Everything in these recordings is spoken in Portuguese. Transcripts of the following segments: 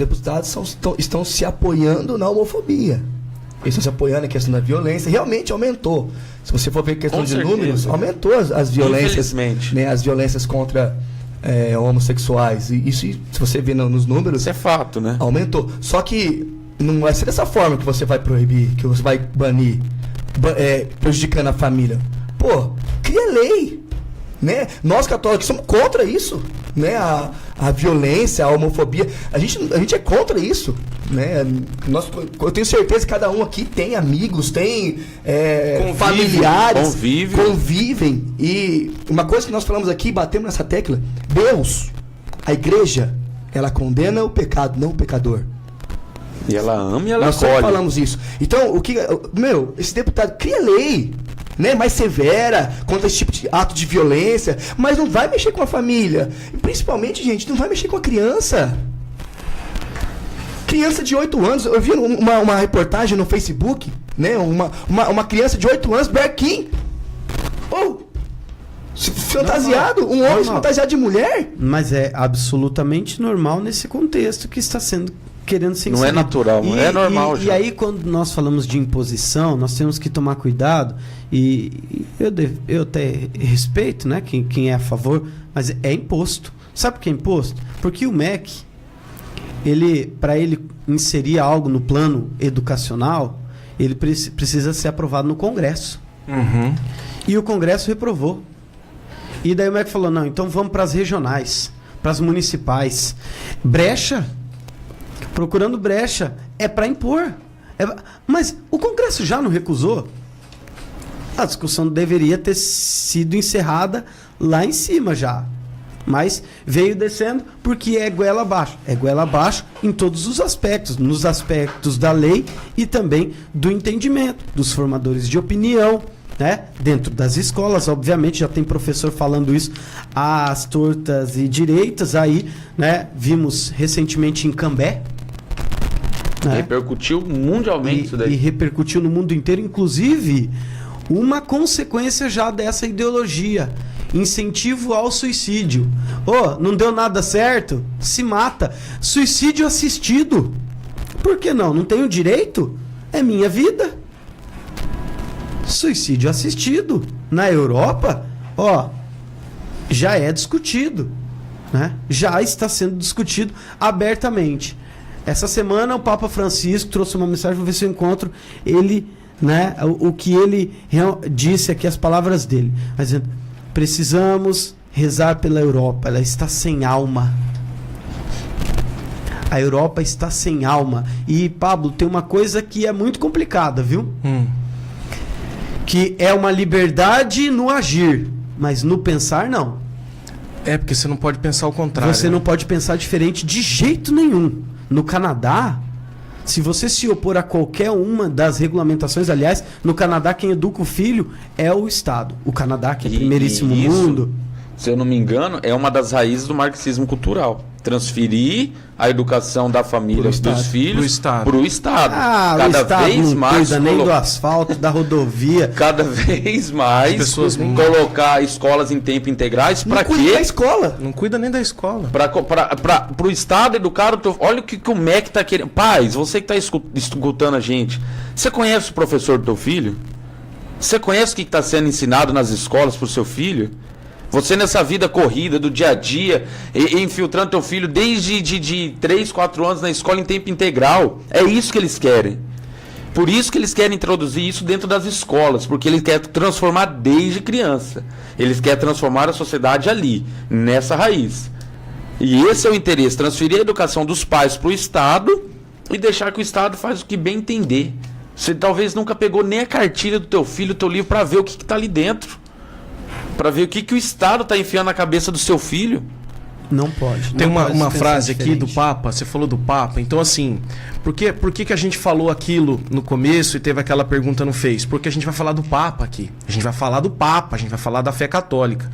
deputados estão se apoiando na homofobia. Eles estão se apoiando na questão da violência. Realmente aumentou. Se você for ver a questão de números, aumentou as violências, né, as violências contra homossexuais. E isso, se você ver nos números... Isso é fato, né? Aumentou. Só que não vai ser dessa forma que você vai proibir, que você vai banir, prejudicando a família. Pô, cria lei. Né? Nós católicos somos contra isso, né? A violência, a homofobia, a gente é contra isso, né? Eu tenho certeza que cada um aqui tem amigos, tem familiares, convivem. E uma coisa que nós falamos aqui, batemos nessa tecla: Deus, a igreja, ela condena o pecado, não o pecador. E ela ama e ela nós acolhe. Nós sempre falamos isso. Então, esse deputado cria lei, né, mais severa contra esse tipo de ato de violência, mas não vai mexer com a família. E principalmente, gente, não vai mexer com a criança. Criança de 8 anos, eu vi uma reportagem no Facebook, né, uma criança de 8 anos, Berquim, fantasiado, um homem fantasiado de mulher. Mas é absolutamente normal nesse contexto que está sendo querendo ser inserido. Não é natural, não é normal. E aí, quando nós falamos de imposição, nós temos que tomar cuidado, e eu até respeito, né, quem é a favor, mas é imposto. Sabe por que é imposto? Porque o MEC, para ele inserir algo no plano educacional, ele precisa ser aprovado no Congresso. Uhum. E o Congresso reprovou. E daí o MEC falou, não, então vamos para as regionais, para as municipais. Brecha, procurando brecha, é para impor. Mas o Congresso já não recusou? A discussão deveria ter sido encerrada lá em cima já. Mas veio descendo porque é goela abaixo. É goela abaixo em todos os aspectos. Nos aspectos da lei e também do entendimento dos formadores de opinião, né? Dentro das escolas, obviamente, já tem professor falando isso às tortas e direitas. Aí, né? Vimos recentemente em Cambé, né? Repercutiu mundialmente isso daí. E repercutiu no mundo inteiro, inclusive uma consequência já dessa ideologia. Incentivo ao suicídio. Não deu nada certo? Se mata. Suicídio assistido. Por que não? Não tenho direito? É minha vida. Suicídio assistido. Na Europa, já é discutido, né? Já está sendo discutido abertamente. Essa semana o Papa Francisco trouxe uma mensagem, vou ver se eu encontro ele, né? O que ele disse aqui, as palavras dele. Mas precisamos rezar pela Europa. Ela está sem alma. A Europa está sem alma. E, Pablo, tem uma coisa que é muito complicada, viu? Que é uma liberdade no agir, mas no pensar, não. É, porque você não pode pensar o contrário. Você não pode pensar diferente de jeito nenhum. No Canadá, se você se opor a qualquer uma das regulamentações, aliás, no Canadá quem educa o filho é o Estado. O Canadá, que é primeiríssimo mundo. Se eu não me engano, é uma das raízes do marxismo cultural. Transferir a educação da família dos filhos para o Estado. Cada vez mais não cuida nem do asfalto, da rodovia. Cada vez mais pessoas colocar escolas em tempo integrais. Para quê? Não cuida da escola. Não cuida nem da escola. Para o Estado educar o teu... Olha o que o MEC está querendo. Pais, você que está escutando a gente, você conhece o professor do teu filho? Você conhece o que está sendo ensinado nas escolas para o seu filho? Você nessa vida corrida do dia a dia, infiltrando teu filho desde de 3, 4 anos na escola em tempo integral. É isso que eles querem. Por isso que eles querem introduzir isso dentro das escolas, porque eles querem transformar desde criança. Eles querem transformar a sociedade ali, nessa raiz. E esse é o interesse, transferir a educação dos pais para o Estado e deixar que o Estado faz o que bem entender. Você talvez nunca pegou nem a cartilha do teu filho, do teu livro, para ver o que está ali dentro. Para ver o que o Estado está enfiando na cabeça do seu filho. Não pode. Tem não uma pode frase diferente. aqui do Papa, você falou do Papa, então assim, por que a gente falou aquilo no começo e teve aquela pergunta no Face? Porque a gente vai falar do Papa aqui, a gente vai falar do Papa, a gente vai falar da fé católica.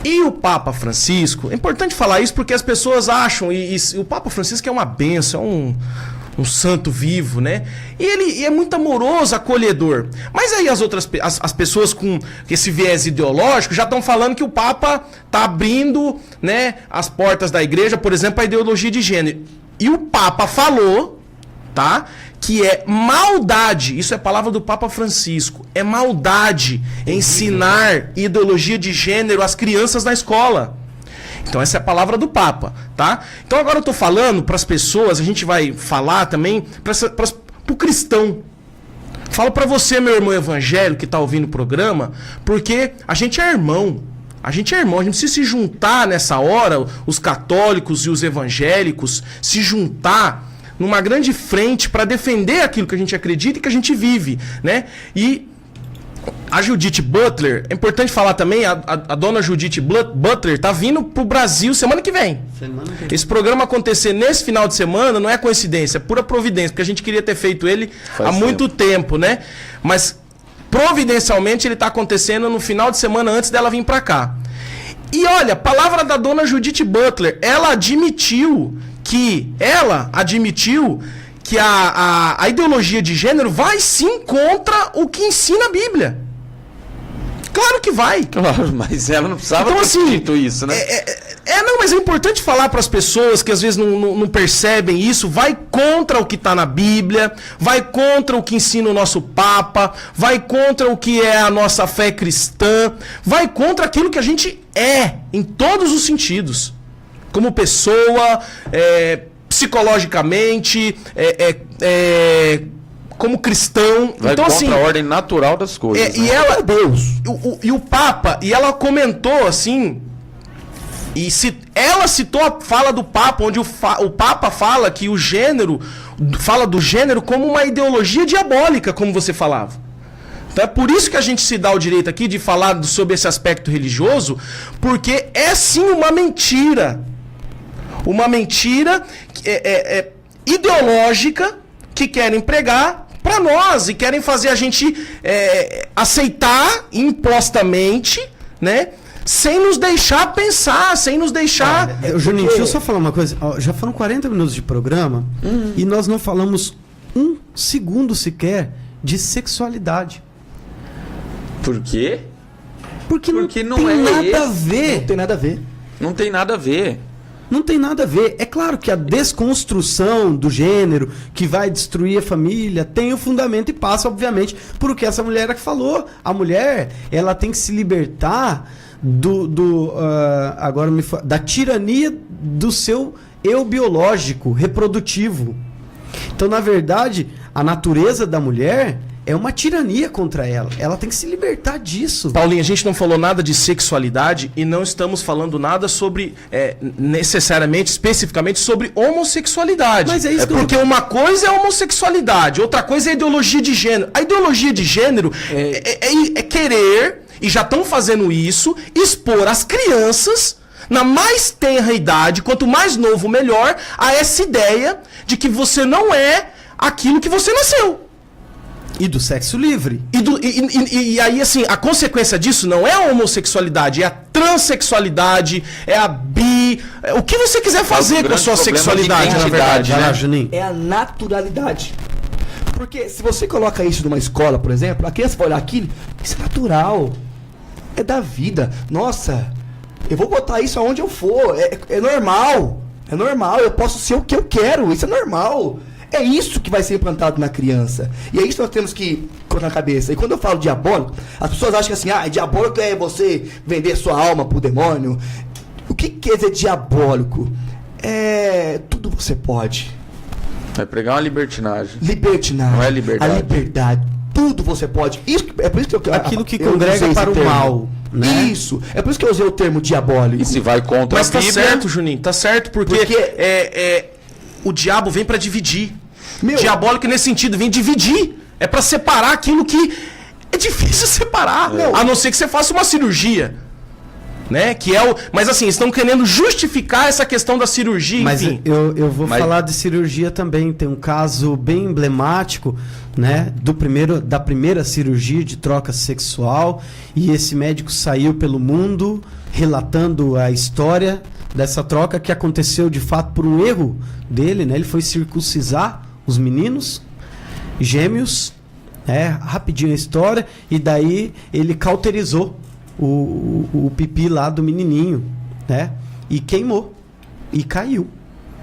E o Papa Francisco, é importante falar isso porque as pessoas acham, e o Papa Francisco é uma bênção, é um santo vivo, né? E ele é muito amoroso, acolhedor. Mas aí as pessoas com esse viés ideológico já estão falando que o Papa está abrindo, né, as portas da igreja, por exemplo, a ideologia de gênero. E o Papa falou, tá? Que é maldade, isso é palavra do Papa Francisco, é maldade ensinar ideologia de gênero às crianças na escola. Então essa é a palavra do Papa, tá? Então agora eu tô falando para as pessoas, a gente vai falar também pro cristão. Falo para você, meu irmão evangélico que tá ouvindo o programa, porque a gente é irmão. A gente é irmão, a gente precisa se juntar nessa hora, os católicos e os evangélicos, se juntar numa grande frente para defender aquilo que a gente acredita e que a gente vive, né? E a Judith Butler, é importante falar também, a dona Judith Butler tá vindo pro Brasil semana que vem. Esse programa acontecer nesse final de semana não é coincidência, é pura providência, porque a gente queria ter feito ele há muito tempo, né? Mas providencialmente ele tá acontecendo no final de semana antes dela vir para cá. E olha, palavra da dona Judith Butler, ela admitiu que a ideologia de gênero vai sim contra o que ensina a Bíblia. Claro que vai. Claro, mas ela não precisava Então, ter assim, dito isso, né? Não, mas é importante falar para as pessoas que às vezes não percebem isso. Vai contra o que está na Bíblia, vai contra o que ensina o nosso Papa, vai contra o que é a nossa fé cristã, vai contra aquilo que a gente é, em todos os sentidos. Como pessoa, psicologicamente, como cristão. Vai então, contra assim, a ordem natural das coisas. e né? ela, o Papa, e ela comentou assim, ela citou a fala do Papa, onde o Papa fala que o gênero, fala do gênero como uma ideologia diabólica, como você falava. Então é por isso que a gente se dá o direito aqui de falar sobre esse aspecto religioso, porque é sim uma mentira. Uma mentira ideológica que querem pregar para nós e querem fazer a gente aceitar impostamente, né? Sem nos deixar pensar, sem nos deixar... Juninho, deixa eu só falar uma coisa. Ó, já foram 40 minutos de programa e nós não falamos um segundo sequer de sexualidade. Por quê? Porque não Porque não tem é nada a esse. ver. Não tem nada a ver. Não tem nada a ver. Não tem nada a ver. É claro que a desconstrução do gênero que vai destruir a família tem o fundamento e passa, obviamente, por o que essa mulher falou. A mulher, ela tem que se libertar da tirania do seu eu biológico, reprodutivo. Então, na verdade, a natureza da mulher é uma tirania contra ela. Ela tem que se libertar disso. Paulinho, a gente não falou nada de sexualidade e não estamos falando nada sobre, necessariamente, especificamente, sobre homossexualidade. Mas é isso que porque uma coisa é homossexualidade, outra coisa é ideologia de gênero. A ideologia de gênero é querer, e já estão fazendo isso, expor as crianças, na mais tenra idade, quanto mais novo, melhor, a essa ideia de que você não é aquilo que você nasceu. E do sexo livre. E aí, assim, a consequência disso não é a homossexualidade, é a transexualidade, é a bi... o que você quiser fazer com a sua sexualidade, na verdade, Vai lá, né? Juninho. É a naturalidade. Porque se você coloca isso numa escola, por exemplo, a criança vai olhar aquilo, isso é natural. É da vida. Nossa, eu vou botar isso aonde eu for. É normal. É normal. Eu posso ser o que eu quero. Isso é normal. É isso que vai ser implantado na criança. E é isso que nós temos que colocar na cabeça. E quando eu falo diabólico, as pessoas acham que assim, diabólico é você vender sua alma pro demônio. O que quer dizer diabólico? Tudo você pode. Vai pregar uma libertinagem. Libertinagem. Não é liberdade. A liberdade. Tudo você pode. Isso, é por isso que eu Aquilo que eu congrega usei esse para o termo. mal, né? Isso. É por isso que eu usei o termo diabólico. E se vai contra Mas a tá Bíblia... certo, Juninho, tá certo, porque o diabo vem pra dividir. Diabólico nesse sentido, vem dividir. É pra separar aquilo que é difícil separar. A não ser que você faça uma cirurgia. Né? Mas assim, estão querendo justificar essa questão da cirurgia, Mas enfim. eu vou falar de cirurgia também. Tem um caso bem emblemático, né? Da primeira cirurgia de troca sexual. E esse médico saiu pelo mundo relatando a história dessa troca que aconteceu de fato por um erro dele, né? Ele foi circuncisar os meninos gêmeos, rapidinho a história, e daí ele cauterizou o pipi lá do menininho, né? E queimou, e caiu.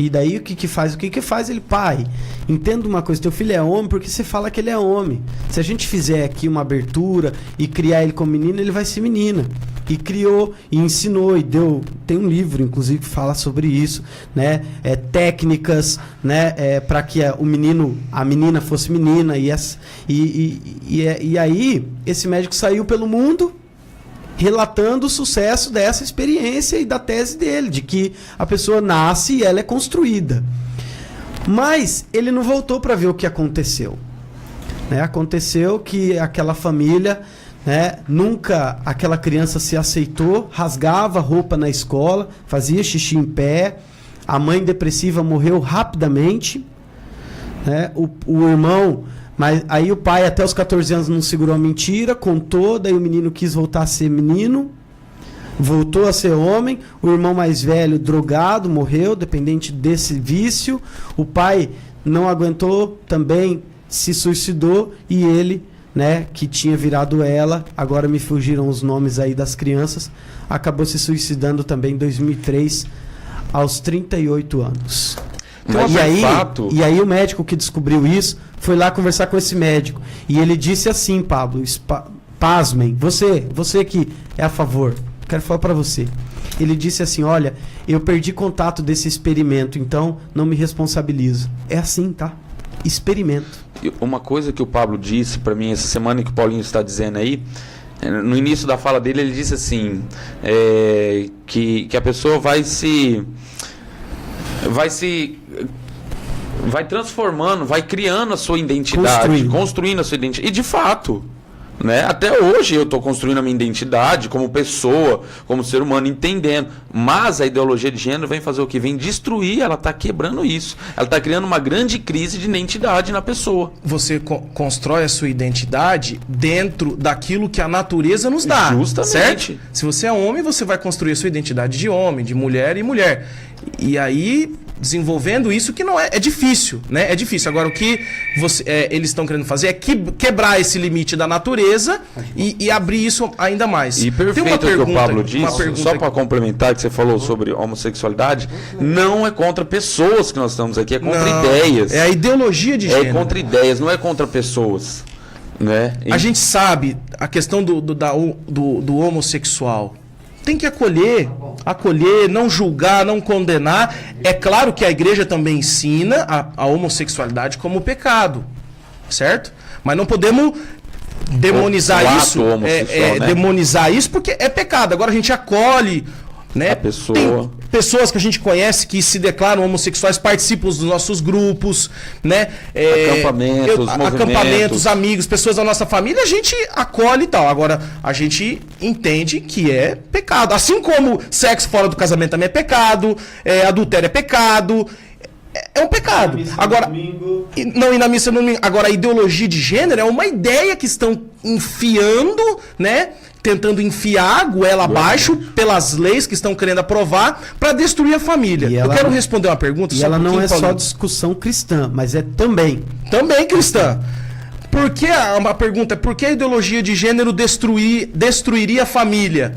E daí o que que faz? O que que faz? Ele, pai, entenda uma coisa, teu filho é homem porque você fala que ele é homem. Se a gente fizer aqui uma abertura e criar ele como menino, ele vai ser menina. E criou, e ensinou, e deu... Tem um livro, inclusive, que fala sobre isso, né? Técnicas, né? Para que a menina fosse menina. E aí, esse médico saiu pelo mundo relatando o sucesso dessa experiência e da tese dele, de que a pessoa nasce e ela é construída. Mas ele não voltou para ver o que aconteceu. Né? Aconteceu que aquela família... nunca aquela criança se aceitou, rasgava roupa na escola, fazia xixi em pé, a mãe depressiva morreu rapidamente, né? O irmão, mas aí o pai até os 14 anos não segurou a mentira, contou, daí o menino quis voltar a ser menino, voltou a ser homem, o irmão mais velho drogado, morreu, dependente desse vício, o pai não aguentou, também se suicidou e ele, né, que tinha virado ela, agora me fugiram os nomes aí das crianças, acabou se suicidando também em 2003, aos 38 anos. Mas e aí o médico que descobriu isso foi lá conversar com esse médico. E ele disse assim, Pablo, pasmem, você que é a favor, quero falar para você. Ele disse assim, olha, eu perdi contato desse experimento, então não me responsabilizo. É assim, tá? Experimento. Uma coisa que o Pablo disse para mim essa semana, que o Paulinho está dizendo aí, no início da fala dele, ele disse assim, que a pessoa vai transformando, vai criando a sua identidade, construindo a sua identidade. E de fato, né? Até hoje eu estou construindo a minha identidade como pessoa, como ser humano, entendendo. Mas a ideologia de gênero vem fazer o quê? Vem destruir, ela está quebrando isso. Ela está criando uma grande crise de identidade na pessoa. Você constrói a sua identidade dentro daquilo que a natureza nos dá. Justamente. Certo? Se você é homem, você vai construir a sua identidade de homem, de mulher e mulher. E aí, desenvolvendo isso, que não é difícil, né? É difícil. Agora, o que eles estão querendo fazer é quebrar esse limite da natureza e abrir isso ainda mais. E perfeito o que o Pablo disse, só para complementar que você falou sobre homossexualidade, não é contra pessoas que nós estamos aqui, é contra ideias. É a ideologia de gênero. É contra ideias, não é contra pessoas. Né? A gente sabe a questão do homossexual. Tem que acolher, não julgar, não condenar. É claro que a igreja também ensina a homossexualidade como pecado, certo? Mas não podemos demonizar isso, né? Demonizar isso porque é pecado. Agora a gente acolhe, né? A pessoa. Tem pessoas que a gente conhece que se declaram homossexuais, participam dos nossos grupos, né? Acampamentos, amigos, pessoas da nossa família, a gente acolhe e tal. Agora, a gente entende que é pecado. Assim como sexo fora do casamento também é pecado, adultério é pecado. É um pecado. Agora, não ir na missa no domingo. Agora, a ideologia de gênero é uma ideia que estão enfiando, né? Tentando enfiar a goela abaixo pelas leis que estão querendo aprovar para destruir a família. Eu quero responder uma pergunta. E ela não é só discussão cristã, mas é também cristã. A pergunta é por que a ideologia de gênero destruiria a família?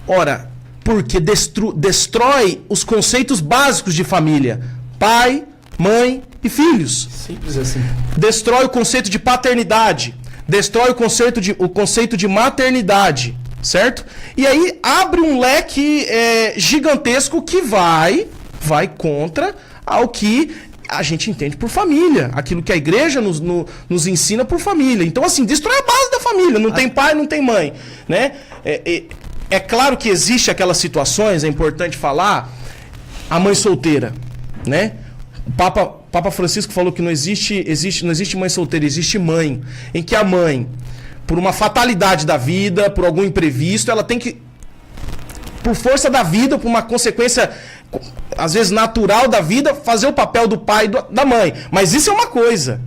Ora, porque destrói os conceitos básicos de família. Pai, mãe e filhos. Simples assim. Destrói o conceito de paternidade. Destrói o conceito de maternidade, certo? E aí abre um leque gigantesco que vai contra ao que a gente entende por família. Aquilo que a igreja nos ensina por família. Então, assim, destrói a base da família. Não tem pai, não tem mãe, né? É claro que existe aquelas situações, é importante falar, a mãe solteira, né? O Papa Francisco falou que não existe mãe solteira, existe mãe. Em que a mãe, por uma fatalidade da vida, por algum imprevisto, ela tem que, por força da vida, por uma consequência, às vezes natural da vida, fazer o papel do pai e da mãe. Mas isso é uma coisa.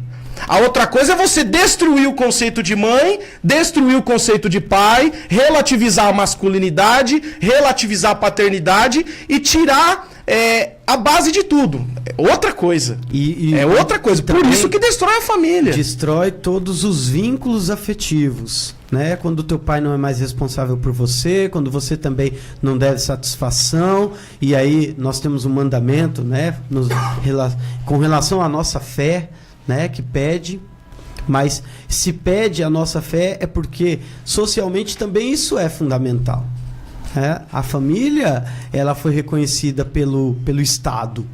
A outra coisa é você destruir o conceito de mãe, destruir o conceito de pai, relativizar a masculinidade, relativizar a paternidade e tirar é a base de tudo. É outra coisa. É outra coisa. Por isso que destrói a família. Destrói todos os vínculos afetivos, né? Quando o teu pai não é mais responsável por você, quando você também não deve satisfação, e aí nós temos um mandamento, né? Com relação à nossa fé, né? Que pede, mas se pede a nossa fé é porque socialmente também isso é fundamental. A família, ela foi reconhecida pelo Estado.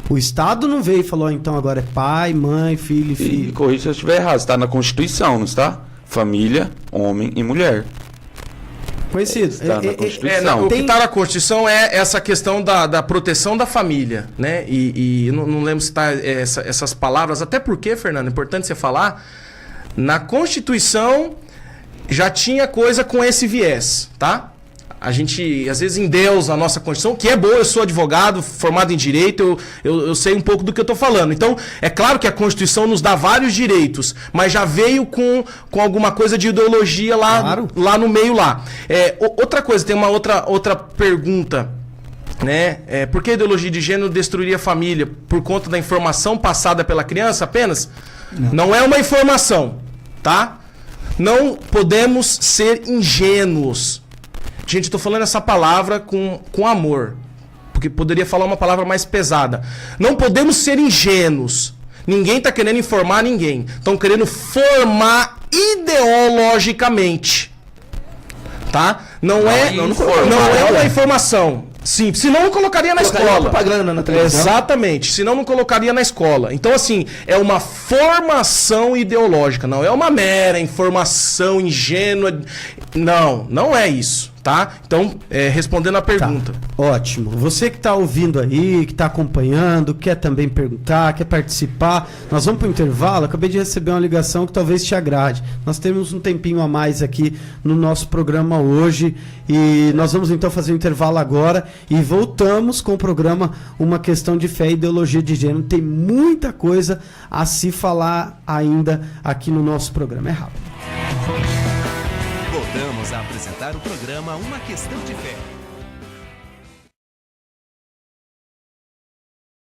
O Estado não veio e falou, então agora é pai, mãe, filho e filho. E corrija se eu estiver errado, está na Constituição, não está? Família, homem e mulher. Conhecido. Está na Constituição. O que está na Constituição é essa questão da proteção da família, né? E não lembro se está essas palavras, até porque, Fernando, é importante você falar, na Constituição já tinha coisa com esse viés, tá? A gente, às vezes, endeusa a nossa Constituição, que é boa, eu sou advogado, formado em Direito, eu sei um pouco do que eu estou falando. Então, é claro que a Constituição nos dá vários direitos, mas já veio com alguma coisa de ideologia lá, claro, lá no meio lá. Outra coisa, tem uma outra pergunta, né? Por que a ideologia de gênero destruiria a família? Por conta da informação passada pela criança apenas? Não é uma informação, tá? Não podemos ser ingênuos. Gente, eu tô falando essa palavra com amor, porque poderia falar uma palavra mais pesada. Não podemos ser ingênuos. Ninguém tá querendo informar ninguém. Estão querendo formar ideologicamente. Tá? Não é uma informação. Sim, senão não colocaria na escola. Propaganda na televisão. Exatamente, senão não colocaria na escola. Então, assim, é uma formação ideológica, não é uma mera informação ingênua. Não é isso, tá? Então, respondendo a pergunta. Tá, ótimo. Você que está ouvindo aí, que está acompanhando, quer também perguntar, quer participar, nós vamos para o intervalo. Acabei de receber uma ligação que talvez te agrade. Nós temos um tempinho a mais aqui no nosso programa hoje e nós vamos então fazer um intervalo agora e voltamos com o programa Uma Questão de Fé e Ideologia de Gênero. Tem muita coisa a se falar ainda aqui no nosso programa. É rápido. Voltamos a apresentar o programa Uma Questão de Fé.